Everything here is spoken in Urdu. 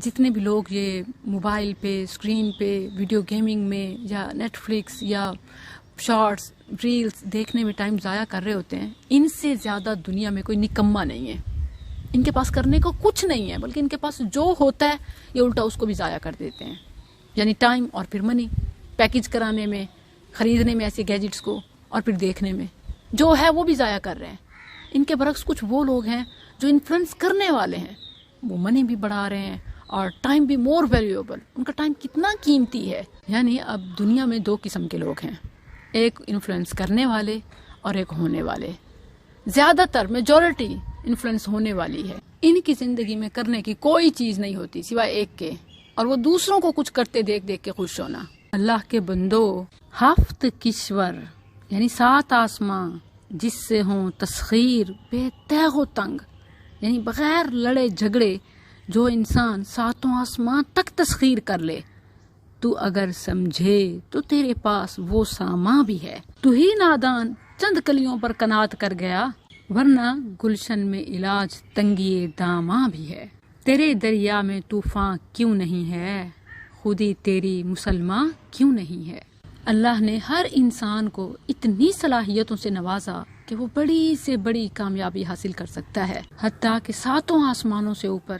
جتنے بھی لوگ یہ موبائل پہ، اسکرین پہ، ویڈیو گیمنگ میں یا نیٹ فلکس یا شارٹس ریلز دیکھنے میں ٹائم ضائع کر رہے ہوتے ہیں، ان سے زیادہ دنیا میں کوئی نکما نہیں ہے. ان کے پاس کرنے کو کچھ نہیں ہے، بلکہ ان کے پاس جو ہوتا ہے یہ الٹا اس کو بھی ضائع کر دیتے ہیں. یعنی ٹائم اور پھر منی، پیکج کرانے میں، خریدنے میں ایسے گیجٹس کو، اور پھر دیکھنے میں جو ہے وہ بھی ضائع کر رہے ہیں. ان کے برعکس کچھ وہ لوگ ہیں جو انفلوئنس کرنے والے ہیں، وہ منی بھی بڑھا رہے ہیں اور ٹائم بھی مور ویلیوبل. ان کا ٹائم کتنا قیمتی ہے. یعنی اب دنیا میں دو قسم کے لوگ ہیں، ایک انفلوئنس کرنے والے اور ایک ہونے والے. زیادہ تر میجورٹی انفلوئنس ہونے والی ہے. ان کی زندگی میں کرنے کی کوئی چیز نہیں ہوتی سوائے ایک کے، اور وہ دوسروں کو کچھ کرتے دیکھ دیکھ کے خوش ہونا. اللہ کے بندو، ہفت کشور یعنی 7 آسماں جس سے ہوں تسخیر بے تیغ و تنگ، یعنی بغیر لڑے جھگڑے جو انسان 7 آسمان تک تسخیر کر لے. تو اگر سمجھے تو تیرے پاس وہ سامان بھی ہے. تو ہی نادان چند کلیوں پر کنات کر گیا، ورنہ گلشن میں علاج تنگی داماں بھی ہے. تیرے دریا میں طوفان کیوں نہیں ہے، خودی تیری مسلمان کیوں نہیں ہے. اللہ نے ہر انسان کو اتنی صلاحیتوں سے نوازا کہ وہ بڑی سے بڑی کامیابی حاصل کر سکتا ہے، حتیٰ کہ 7 آسمانوں سے اوپر